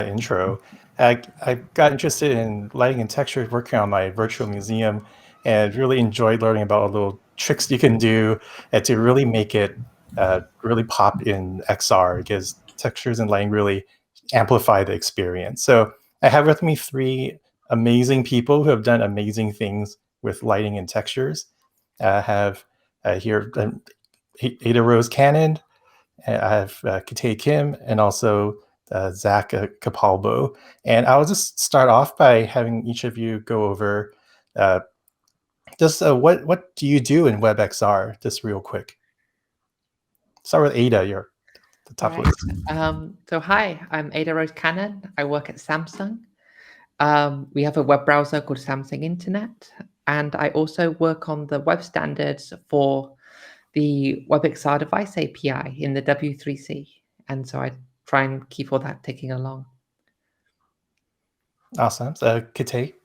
intro. I got interested in lighting and textures working on my virtual museum and really enjoyed learning about all the little tricks you can do to really make it really pop in XR because textures and lighting really amplify the experience. So I have with me three amazing people who have done amazing things with lighting and textures. I have here Ada Rose Cannon, I have Kate Kim, and also Zach Capalbo. And I'll just start off by having each of you go over uh, just what do you do in WebXR, just real quick. Start with Ada, you're the All top right. list. So hi, I'm Ada Rose Cannon. I work at Samsung. We have a web browser called Samsung Internet, and I also work on the web standards for the WebXR device API in the W3C. And so I try and keep all that ticking along. Awesome. Kate.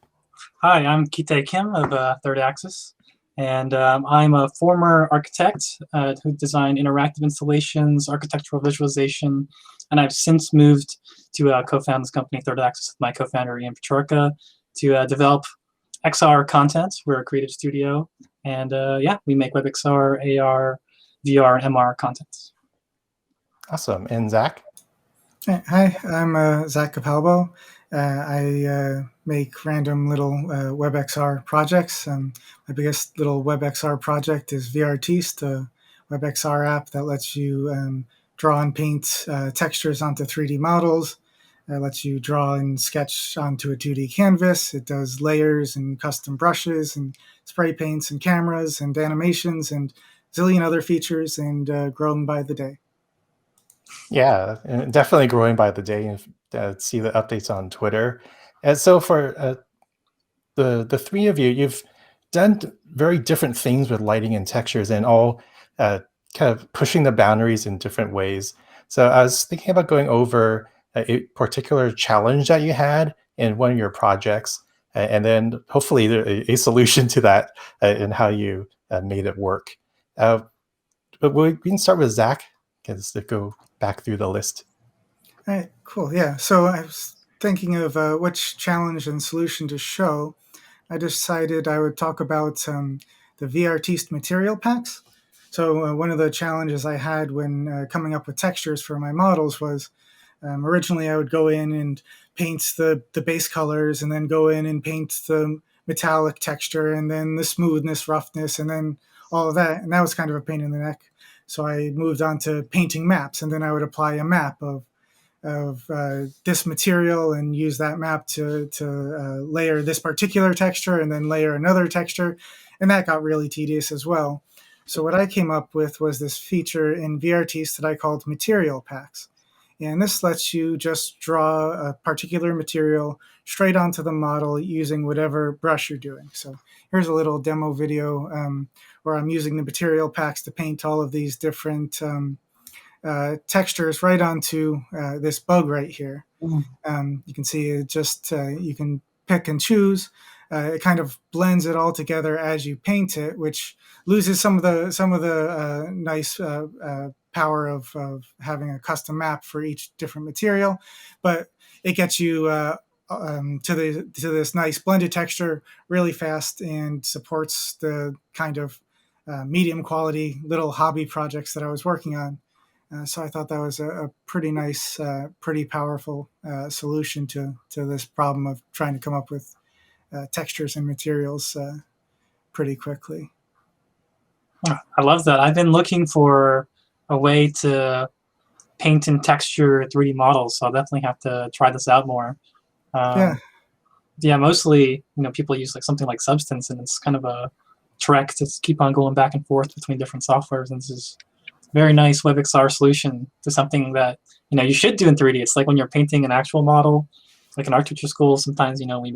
Hi, I'm Kite Kim of Third Axis, and I'm a former architect who designed interactive installations, architectural visualization, and I've since moved to co-found this company, Third Axis, with my co-founder Ian Petrarca, to develop XR content. We're a creative studio, and yeah, we make WebXR, AR, VR, and MR content. Awesome. And Zach? Hi, I'm Zach Capalbo. I make random little WebXR projects. My biggest little WebXR project is VRTeast, a WebXR app that lets you draw and paint textures onto 3D models. It lets you draw and sketch onto a 2D canvas. It does layers and custom brushes and spray paints and cameras and animations and a zillion other features, and growing by the day. Yeah, and definitely growing by the day, and see the updates on Twitter. And so for the three of you, you've done very different things with lighting and textures, and all kind of pushing the boundaries in different ways. So I was thinking about going over a particular challenge that you had in one of your projects, and then hopefully a solution to that and how you made it work. But we can start with Zach, because to go back through the list. All right, cool. Yeah. So I was thinking of which challenge and solution to show. I decided I would talk about the VRTeast material packs. So one of the challenges I had when coming up with textures for my models was originally I would go in and paint the base colors, and then go in and paint the metallic texture, and then the smoothness, roughness, and then all of that. And that was kind of a pain in the neck. So I moved on to painting maps, and then I would apply a map of this material and use that map to layer this particular texture and then layer another texture. And that got really tedious as well. So what I came up with was this feature in VRTeast that I called material packs. And this lets you just draw a particular material straight onto the model using whatever brush you're doing. So here's a little demo video where I'm using the material packs to paint all of these different textures right onto this bug right here. You can see it just, you can pick and choose. It kind of blends it all together as you paint it, which loses some of the nice power of having a custom map for each different material, but it gets you to this nice blended texture really fast and supports the kind of medium quality little hobby projects that I was working on. So I thought that was a pretty nice, pretty powerful solution to this problem of trying to come up with textures and materials pretty quickly. I love that. I've been looking for a way to paint and texture 3D models, so I'll definitely have to try this out more. Yeah, mostly, people use something like Substance, and it's kind of a trek to keep on going back and forth between different softwares, and this is very nice WebXR solution to something that you should do in 3D. It's like when you're painting an actual model, like in architecture school. Sometimes we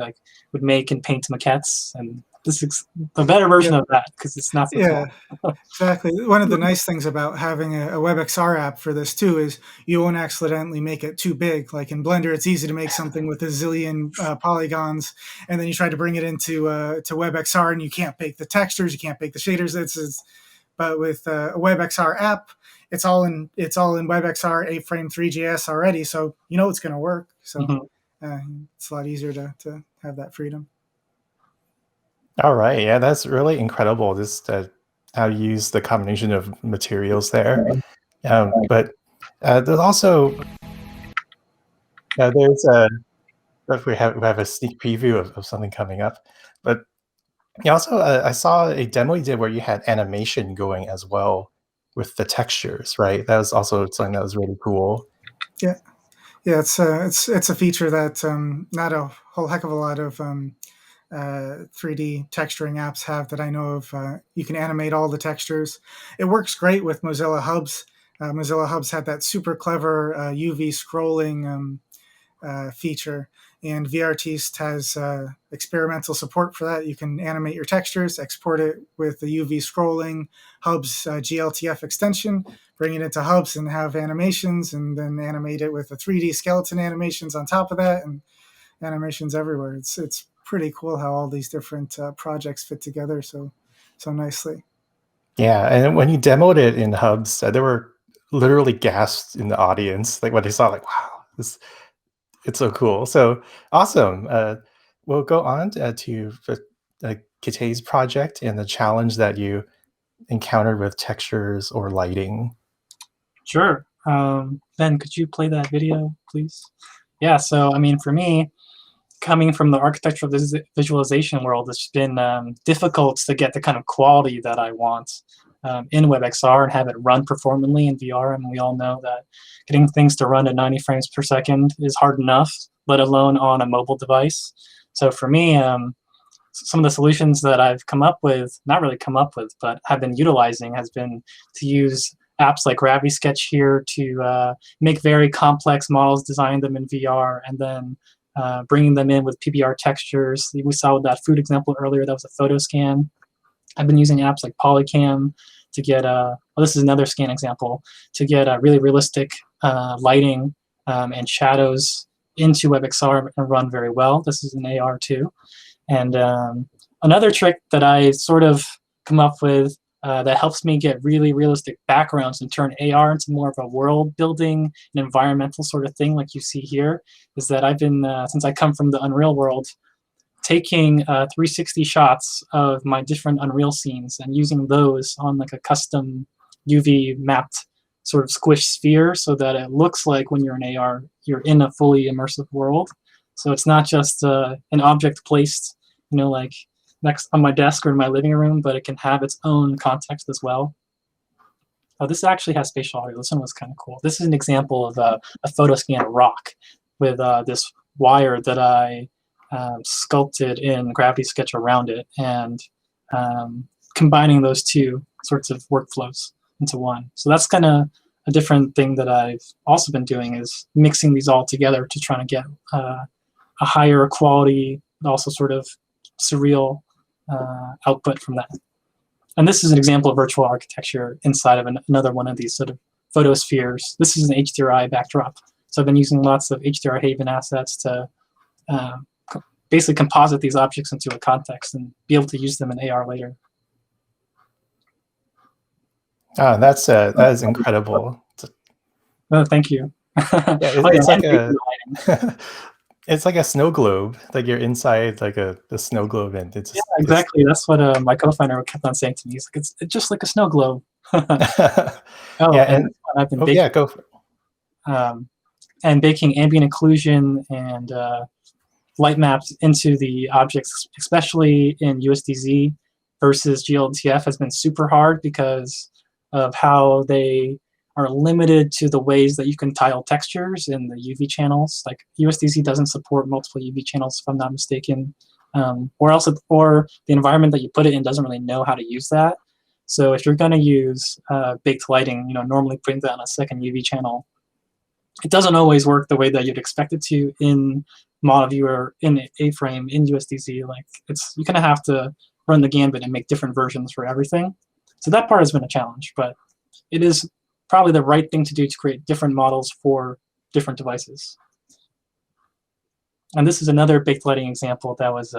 would make and paint maquettes, and this is the better version of that because it's not so cool. Exactly. One of the nice things about having a WebXR app for this too is you won't accidentally make it too big. Like in Blender, it's easy to make something with a zillion polygons, and then you try to bring it into to WebXR, and you can't bake the textures, you can't bake the shaders. But with a WebXR app, it's all in WebXR A-frame 3GS already, so it's going to work. So it's a lot easier to have that freedom. All right, yeah, that's really incredible. Just how you use the combination of materials there. But there's also there's we have a sneak preview of something coming up. But you also I saw a demo you did where you had animation going as well with the textures, right? That was also something that was really cool. Yeah, it's a feature that not a whole heck of a lot of 3D texturing apps have that I know of. You can animate all the textures. It works great with Mozilla Hubs. Mozilla Hubs had that super clever UV scrolling feature, and VRTeast has experimental support for that. You can animate your textures, export it with the UV scrolling Hubs GLTF extension, bring it into Hubs and have animations, and then animate it with the 3D skeleton animations on top of that, and animations everywhere. It's pretty cool how all these different projects fit together so nicely. Yeah, and when you demoed it in Hubs, there were literally gasps in the audience, like when they saw, like, wow, it's so cool. So awesome. We'll go on to Kitay's project and the challenge that you encountered with textures or lighting. Sure. Ben, could you play that video, please? Yeah, so I mean, for me, coming from the architectural visualization world, it's been difficult to get the kind of quality that I want in WebXR and have it run performantly in VR. And we all know that getting things to run at 90 frames per second is hard enough, let alone on a mobile device. So for me, some of the solutions that I've come up with, not really come up with, but have been utilizing, has been to use apps like Gravity Sketch here to make very complex models, design them in VR, and then bringing them in with PBR textures. We saw with that food example earlier, that was a photo scan. I've been using apps like Polycam to get, this is another scan example, to get really realistic lighting and shadows into WebXR and run very well. This is an AR too. And another trick that I sort of come up with that helps me get really realistic backgrounds and turn AR into more of a world building and environmental sort of thing like you see here is that I've been, since I come from the Unreal world, taking 360 shots of my different Unreal scenes and using those on like a custom UV mapped sort of squish sphere so that it looks like when you're in AR, you're in a fully immersive world. So it's not just an object placed, like next on my desk or in my living room, but it can have its own context as well. Oh, this actually has spatial audio. This one was kind of cool. This is an example of a photo scan rock with this wire that I sculpted in Gravity Sketch around it, and combining those two sorts of workflows into one. So that's kind of a different thing that I've also been doing, is mixing these all together to try to get a higher quality, but also sort of surreal output from that. And this is an example of virtual architecture inside of another one of these sort of photospheres. This is an HDRI backdrop. So I've been using lots of HDR Haven assets to basically composite these objects into a context and be able to use them in AR later. Oh, that is incredible. Oh, thank you. Yeah, it's like it's like a snow globe. Like you're inside like a snow globe, and it's yeah, exactly. That's what my co-founder kept on saying to me. He's like, it's just like a snow globe. Oh, yeah, and I've been baking, yeah, go for it. And baking ambient occlusion and light maps into the objects, especially in USDZ versus GLTF, has been super hard because of how they are limited to the ways that you can tile textures in the UV channels. Like USDZ doesn't support multiple UV channels, if I'm not mistaken, or the environment that you put it in doesn't really know how to use that. So if you're going to use baked lighting, normally putting that on a second UV channel, it doesn't always work the way that you'd expect it to in model viewer, in A-frame, in USDZ. Like you're going to have to run the gambit and make different versions for everything. So that part has been a challenge, but it is probably the right thing to do to create different models for different devices. And this is another baked lighting example that was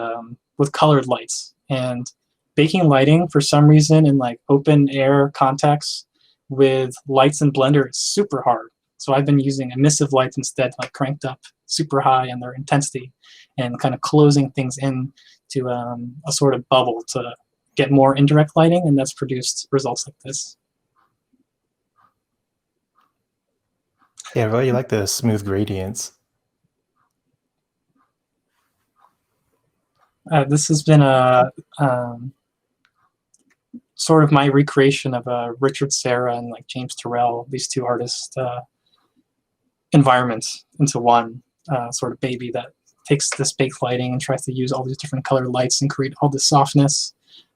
with colored lights. And baking lighting, for some reason, in like open air contexts, with lights in Blender is super hard. So I've been using emissive lights instead, like cranked up super high in their intensity, and kind of closing things in to a sort of bubble to get more indirect lighting, and that's produced results like this. Yeah, I really like the smooth gradients. This has been a sort of my recreation of Richard Serra and like James Turrell, these two artists' environments into one sort of baby that takes this baked lighting and tries to use all these different colored lights and create all this softness.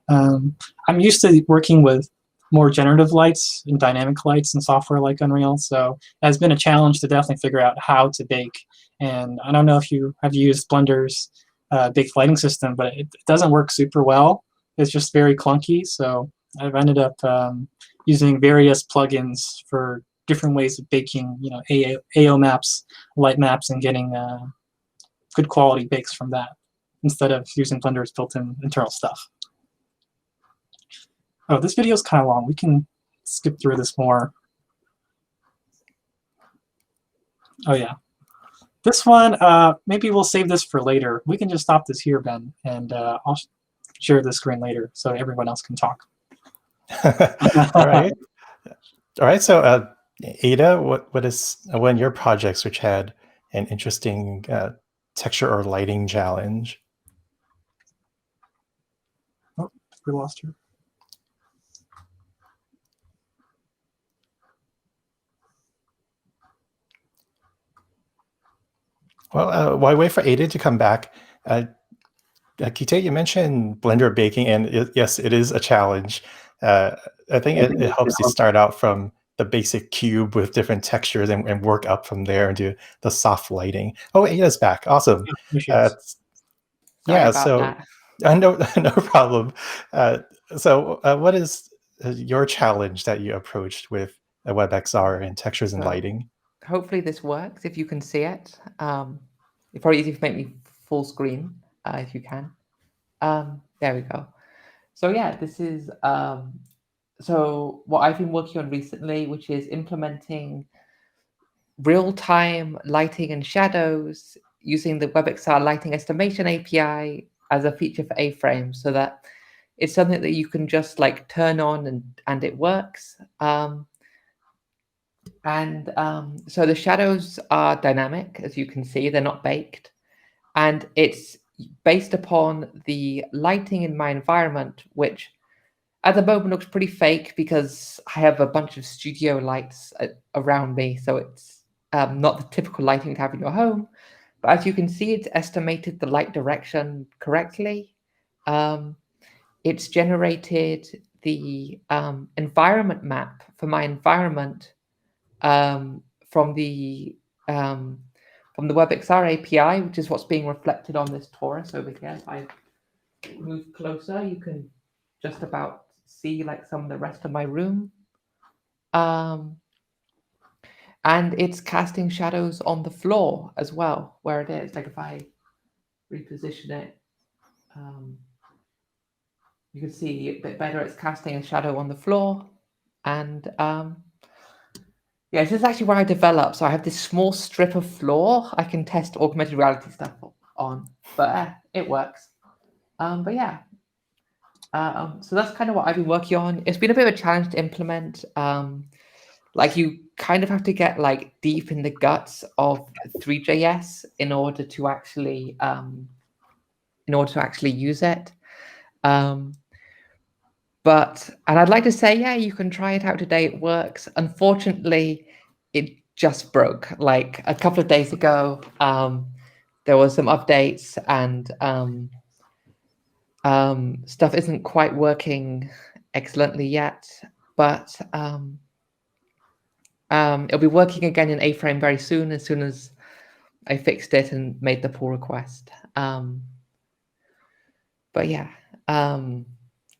I'm used to working with more generative lights and dynamic lights and software like Unreal, so it has been a challenge to definitely figure out how to bake. And I don't know if you have used Blender's baked lighting system, but it doesn't work super well. It's just very clunky, so I've ended up using various plugins for different ways of baking, you know, AO maps, light maps, and getting good quality bakes from that instead of using Blender's built-in internal stuff. Oh, this video is kind of long. We can skip through this more. Oh yeah, this one, maybe we'll save this for later. We can just stop this here, Ben, and I'll share the screen later so everyone else can talk. All right. All right. So, Ada, what is one of your projects which had an interesting texture or lighting challenge? Oh, we lost her. Well, while I wait for Ada to come back, Kite, you mentioned Blender baking, and yes, it is a challenge. I think it helps you start out from the basic cube with different textures and work up from there into the soft lighting. Oh, Ada's back. Awesome. Yeah, Yeah, about so that. no problem. What is your challenge that you approached with a WebXR and textures and So- lighting? Hopefully this works if you can see it. It's probably easy to make me full screen if you can. There we go. So yeah, this is so what I've been working on recently, which is implementing real-time lighting and shadows using the WebXR lighting estimation API as a feature for A-frames, so that it's something that you can just like turn on and it works. So the shadows are dynamic, as you can see, they're not baked. And it's based upon the lighting in my environment, which at the moment looks pretty fake because I have a bunch of studio lights around me. So it's not the typical lighting to have in your home. But as you can see, it's estimated the light direction correctly. It's generated the environment map for my environment from the WebXR API, which is what's being reflected on this torus over here. If I move closer, you can just about see like some of the rest of my room. And it's casting shadows on the floor as well, where it is. Like if I reposition it, you can see a bit better. It's casting a shadow on the floor. And yeah, this is actually where I develop. So I have this small strip of floor I can test augmented reality stuff on, but it works. But yeah, so that's kind of what I've been working on. It's been a bit of a challenge to implement. Like you kind of have to get like deep in the guts of 3JS in order to actually use it. And I'd like to say, yeah, you can try it out today. It works. Unfortunately, it just broke. Like a couple of days ago, there was some updates and stuff isn't quite working excellently yet, but it'll be working again in A-frame very soon as I fixed it and made the pull request. But yeah,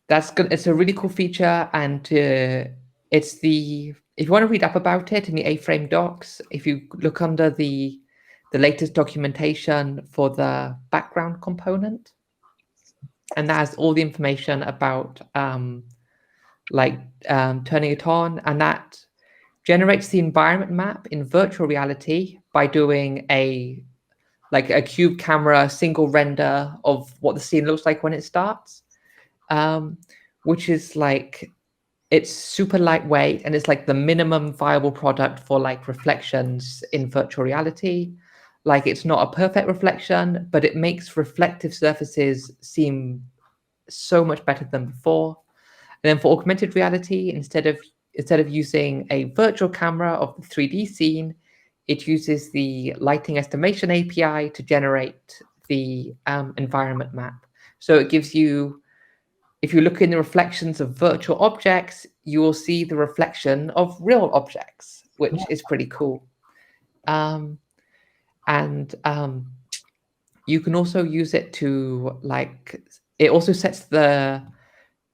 that's good. It's a really cool feature, and it's if you want to read up about it in the A-frame docs, if you look under the latest documentation for the background component, and that has all the information about like turning it on, and that generates the environment map in virtual reality by doing a cube camera single render of what the scene looks like when it starts, which is like, it's super lightweight, and it's like the minimum viable product for like reflections in virtual reality. Like, it's not a perfect reflection, but it makes reflective surfaces seem so much better than before. And then for augmented reality, instead of using a virtual camera of the 3D scene, it uses the lighting estimation API to generate the environment map. So it gives you, if you look in the reflections of virtual objects, you will see the reflection of real objects, which is pretty cool. You can also use it to, like, it also sets the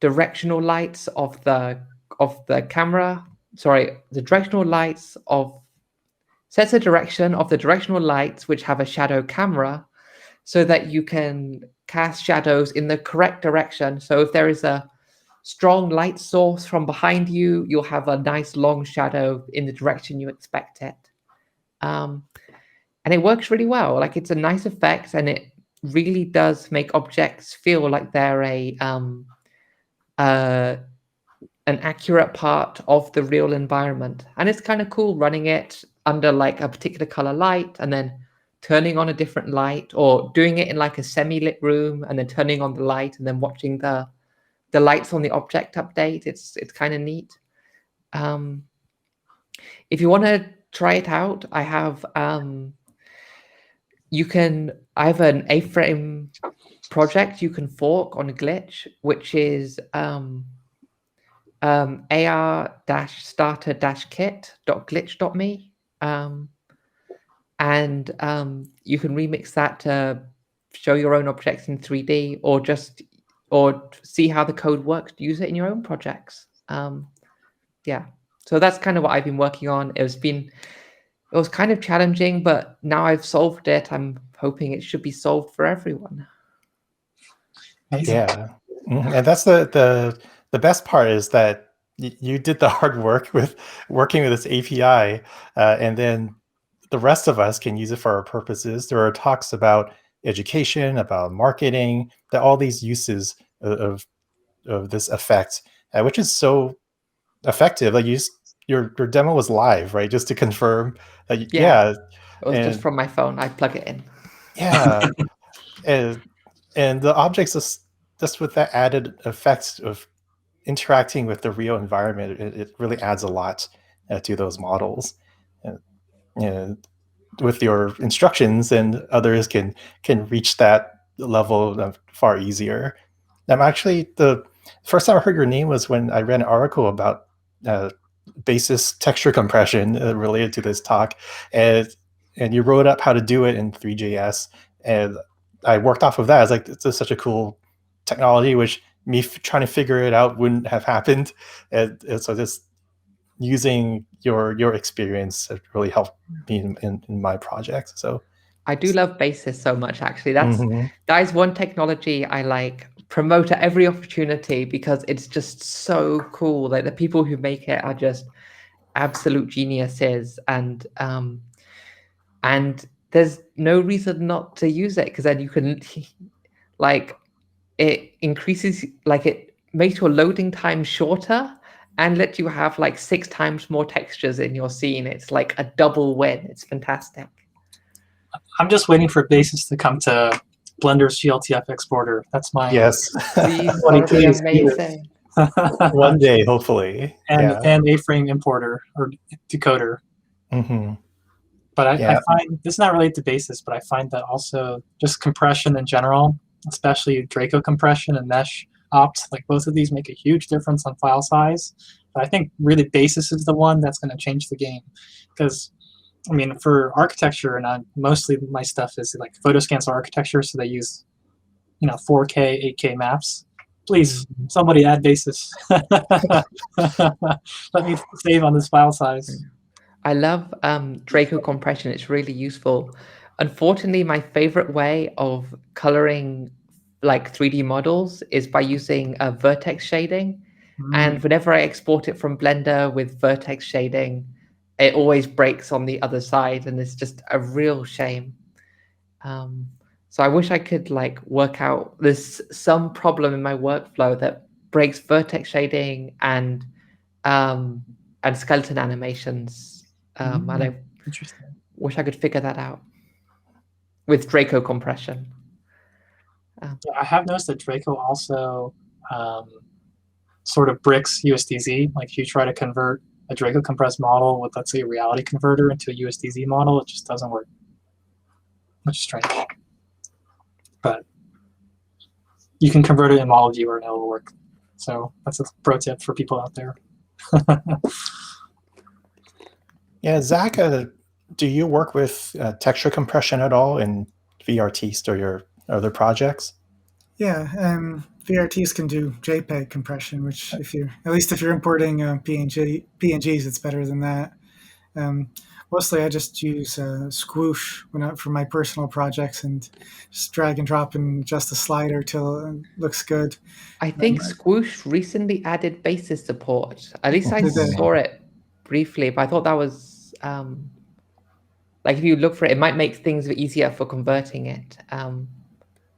directional lights of the camera. Sorry, the directional lights of sets a direction of the directional lights which have a shadow camera, so that you can cast shadows in the correct direction. So if there is a strong light source from behind you, you'll have a nice long shadow in the direction you expect it. And it works really well. Like, it's a nice effect, and it really does make objects feel like they're an accurate part of the real environment. And it's kind of cool running it under like a particular color light and then turning on a different light, or doing it in like a semi-lit room and then turning on the light and then watching the lights on the object update. It's kind of neat. If you want to try it out, I have I have an A-frame project you can fork on a glitch, which is ar-starter-kit.glitch.me, and you can remix that to show your own objects in 3D, or see how the code works to use it in your own projects. Yeah, so that's kind of what I've been working on. It was kind of challenging, but now I've solved it. I'm hoping it should be solved for everyone. Amazing. Yeah, and that's the best part, is that you did the hard work with working with this API, and then the rest of us can use it for our purposes. There are talks about education, about marketing, that all these uses of this effect, which is so effective. Like, your demo was live, right? Just to confirm that, yeah, It was just from my phone. I plug it in. yeah, and the objects, just with that added effect of interacting with the real environment, it really adds a lot to those models. And with your instructions, and others can reach that level far easier. Actually, the first time I heard your name was when I read an article about basis texture compression related to this talk, and you wrote up how to do it in Three.js, and I worked off of that. I was like, it's such a cool technology, which me trying to figure it out wouldn't have happened, and so just using your experience has really helped me in my project. So I do love Basis so much, actually. That is one technology I like promote at every opportunity, because it's just so cool. Like, the people who make it are just absolute geniuses, and there's no reason not to use it, because then you can like, it increases, like, it makes your loading time shorter and lets you have like 6 times more textures in your scene. It's like a double win. It's fantastic. I'm just waiting for Basis to come to Blender's GLTF exporter. That's my yes, Please, that would be amazing. one day, hopefully. and A-frame importer or decoder. Mm-hmm. But I find this is not related to Basis, but I find that also just compression in general, especially Draco compression and mesh opt, like both of these make a huge difference on file size. But I think really Basis is the one that's going to change the game, because I mean, for architecture, and mostly my stuff is like photoscancel architecture, so they use 4K, 8K maps. Please, somebody add Basis. Let me save on this file size. I love Draco compression. It's really useful. Unfortunately, my favorite way of coloring like 3D models is by using vertex shading. And whenever I export it from Blender with vertex shading, it always breaks on the other side, and it's just a real shame. So I wish I could like work out, there's some problem in my workflow that breaks vertex shading and skeleton animations. And I Interesting. wish I could figure that out with Draco compression. Yeah, I have noticed that Draco also sort of bricks USDZ. Like if you try to convert a Draco compressed model with, let's say, a reality converter into a USDZ model, it just doesn't work, which is strange. But you can convert it in Model Viewer and it'll work. So that's a pro tip for people out there. Yeah, Zach, do you work with texture compression at all in VRTeast or your other projects? Yeah, VRTs can do JPEG compression, which if you're importing PNGs, it's better than that. Mostly I just use Squoosh for my personal projects and just drag and drop and adjust the slider till it looks good. I think Squoosh recently added basis support. At least I Did they? saw it briefly, but I thought that was like if you look for it, it might make things easier for converting it.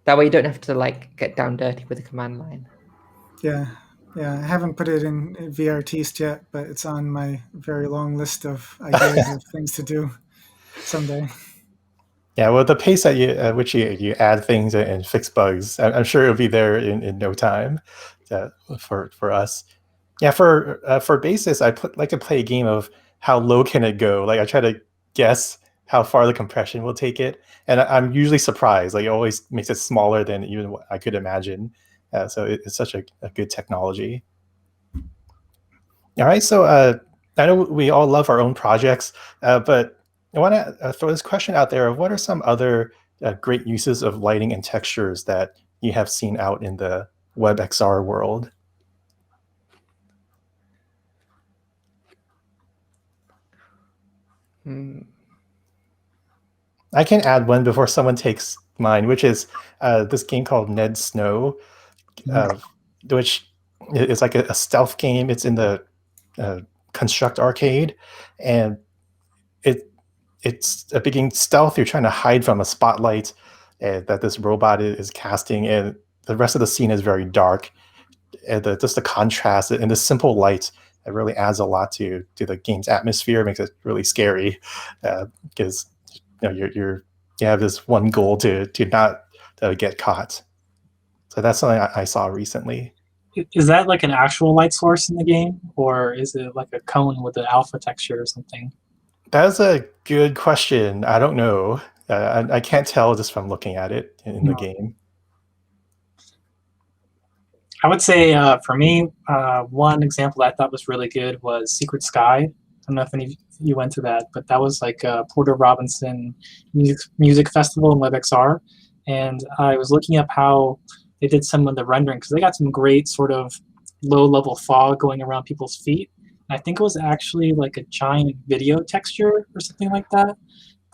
That way you don't have to like get down dirty with the command line. Yeah, I haven't put it in VRTeast yet, but it's on my very long list of ideas of things to do someday. Yeah, well, the pace at which you add things and fix bugs, I'm sure it'll be there in no time for us. Yeah, for basis, like to play a game of how low can it go. Like I try to guess how far the compression will take it, and I'm usually surprised. Like it always makes it smaller than even what I could imagine. So it's such a good technology. All right, so I know we all love our own projects, but I want to throw this question out there of what are some other great uses of lighting and textures that you have seen out in the WebXR world? I can add one before someone takes mine, which is this game called Ned Snow, which is like a stealth game. It's in the Construct arcade, and it's a being stealth. You're trying to hide from a spotlight that this robot is casting, and the rest of the scene is very dark. And just the contrast and the simple light, it really adds a lot to the game's atmosphere. Makes it really scary because you have this one goal to not get caught. So that's something I saw recently. Is that like an actual light source in the game, or is it like a cone with an alpha texture or something? That's a good question. I don't know. I can't tell just from looking at it in the game. I would say for me, one example that I thought was really good was Secret Sky. I don't know if any of you went to that, but that was like a Porter Robinson music festival in WebXR. And I was looking up how they did some of the rendering, because they got some great sort of low-level fog going around people's feet. And I think it was actually like a giant video texture or something like that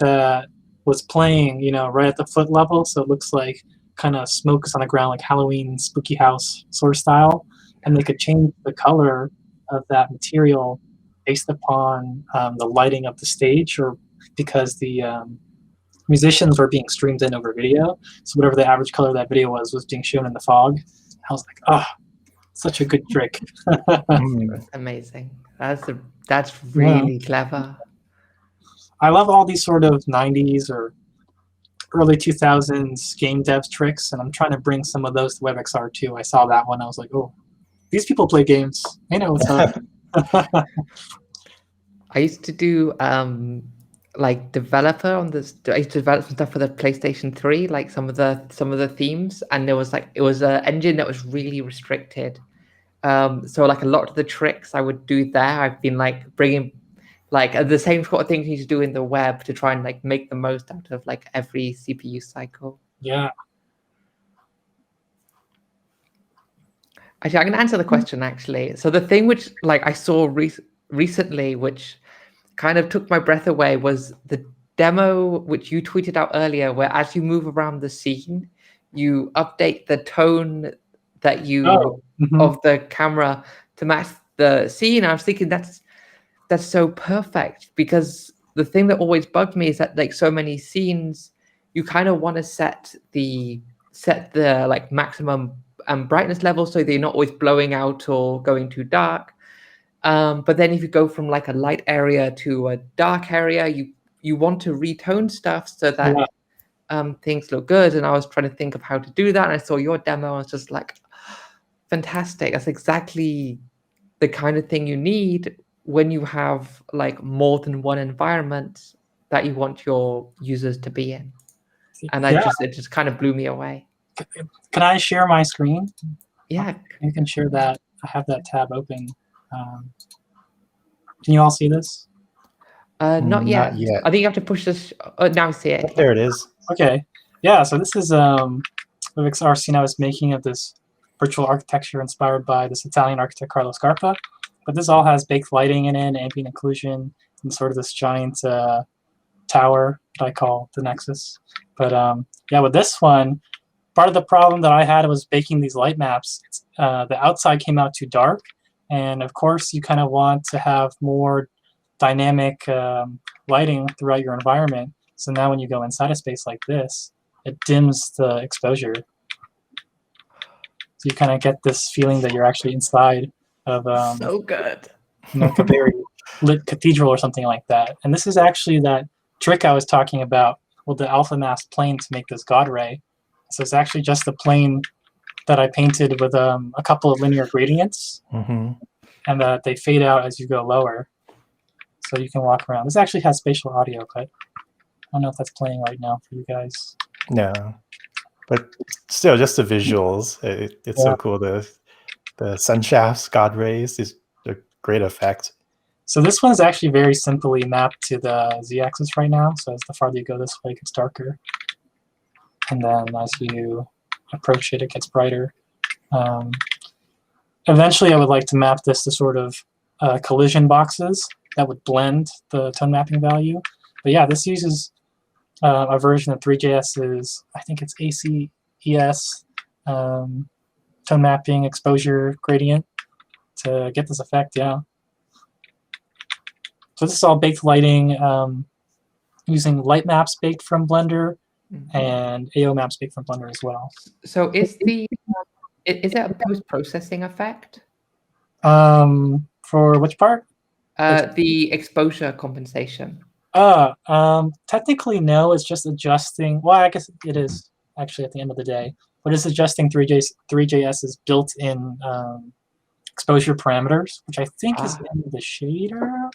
that was playing, right at the foot level. So it looks like kind of smoke is on the ground, like Halloween spooky house sort of style. And they could change the color of that material based upon the lighting of the stage, or because the musicians were being streamed in over video. So whatever the average color of that video was being shown in the fog. I was like, oh, such a good trick. That's amazing. That's really clever. I love all these sort of 90s or early 2000s game devs tricks, and I'm trying to bring some of those to WebXR too. I saw that one. I was like, oh, these people play games. They know what's up. I used to do like developer on this. I used to develop some stuff for the PlayStation 3, like some of the themes, and it was an engine that was really restricted. So like a lot of the tricks I would do there, I've been like bringing like the same sort of things you need to do in the web to try and like make the most out of like every CPU cycle. Yeah. Actually, I'm gonna answer the question actually. So the thing which like I saw recently, which kind of took my breath away, was the demo which you tweeted out earlier, where as you move around the scene, you update the tone that you of the camera match the scene. I was thinking that's so perfect, because the thing that always bugged me is that like so many scenes, you kind of want to set the like maximum brightness level so they're not always blowing out or going too dark. But then if you go from like a light area to a dark area, you want to retone stuff so that things look good. And I was trying to think of how to do that, and I saw your demo. I was just like, fantastic. That's exactly the kind of thing you need when you have like more than one environment that you want your users to be in. And it just kind of blew me away. Can I share my screen? Yeah. You can share that. I have that tab open. Can you all see this? Not yet. Not yet. I think you have to push this. Now I see it. There it is. Okay. Yeah, so this is WebXR scene I was making of this virtual architecture inspired by this Italian architect Carlo Scarpa. But this all has baked lighting in it, ambient occlusion, and sort of this giant tower that I call the Nexus. But yeah, with this one, part of the problem that I had was baking these light maps. The outside came out too dark, and of course you kind of want to have more dynamic lighting throughout your environment. So now when you go inside a space like this, it dims the exposure. So you kind of get this feeling that you're actually inside of so good. like a very lit cathedral or something like that. And this is actually that trick I was talking about with the alpha mask plane to make this God ray. So it's actually just the plane that I painted with a couple of linear gradients, and they fade out as you go lower. So you can walk around. This actually has spatial audio, but I don't know if that's playing right now for you guys. No, but still, just the visuals. It's so cool. The sun shafts, God rays, is a great effect. So this one's actually very simply mapped to the z-axis right now. So as the farther you go this way, it gets darker. And then as you approach it, it gets brighter. Eventually, I would like to map this to sort of collision boxes that would blend the tone mapping value. But yeah, this uses a version of 3JS's, I think it's ACES tone mapping exposure gradient to get this effect, yeah. So this is all baked lighting using light maps baked from Blender and AO maps baked from Blender as well. So is that a post-processing effect? For which part? The exposure compensation. Technically no, it's just adjusting. Well, I guess it is actually at the end of the day, but it's adjusting 3JS's built-in exposure parameters, which I think is in the shader,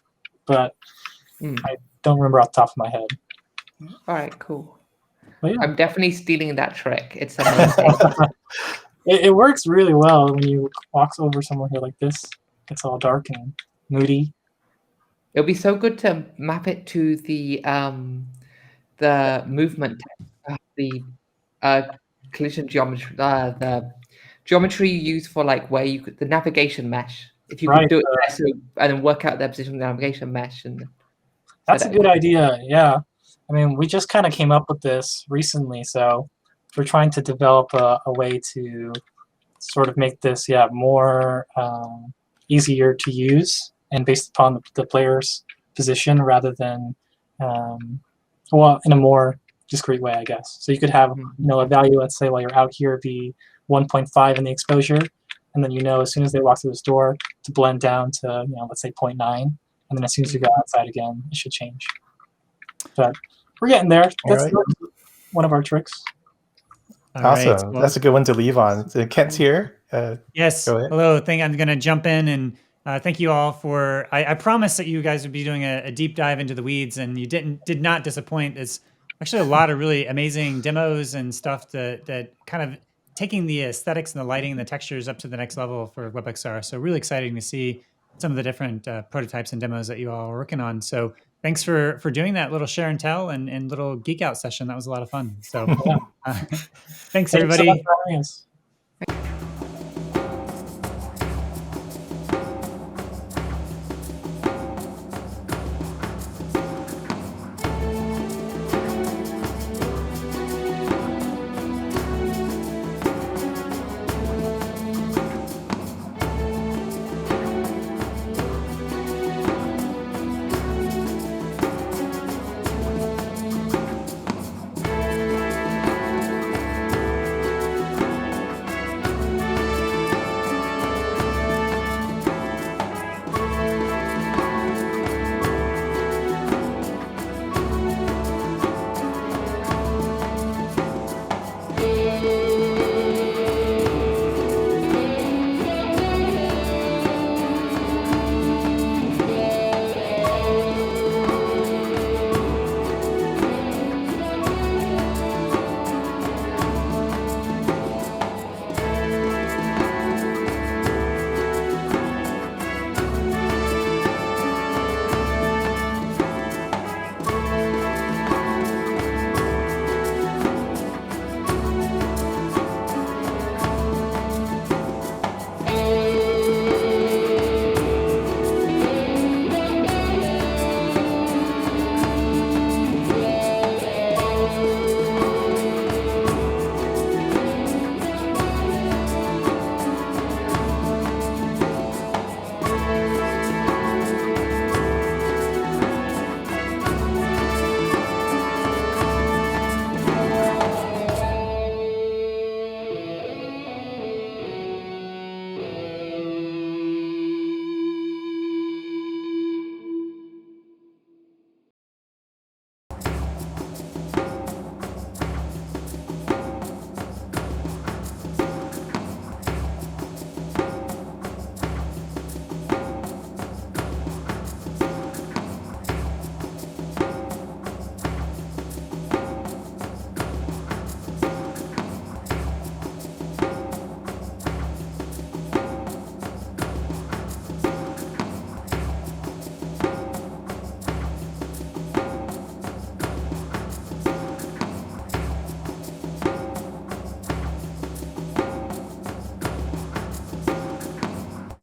but I don't remember off the top of my head. All right, cool. Yeah. I'm definitely stealing that trick. It's amazing. It works really well when you walk over somewhere here like this. It's all dark and moody. It'll be so good to map it to the movement, the collision geometry, the geometry you use for like where the navigation mesh. If you could do it there, and then work out their position with the navigation mesh, and that's a good idea. Yeah, I mean, we just kind of came up with this recently, so we're trying to develop a way to sort of make this, more easier to use and based upon the player's position rather than, well, in a more discrete way, I guess. So you could have, a value, let's say, while you're out here, be 1.5 in the exposure, and then as soon as they walk through this door, to blend down to, let's say 0.9, and then as soon as you go outside again, it should change. But we're getting there. That's one of our tricks. Awesome. Right. Well, that's a good one to leave on. Kent's here. Yes. Hello. I'm going to jump in and thank you all for. I promised that you guys would be doing a deep dive into the weeds, and you did not disappoint. It's actually a lot of really amazing demos and stuff that kind of taking the aesthetics and the lighting and the textures up to the next level for WebXR. So really exciting to see some of the different prototypes and demos that you all are working on. So thanks for doing that little share and tell and little geek out session. That was a lot of fun. So thanks everybody. Thanks so much for having us.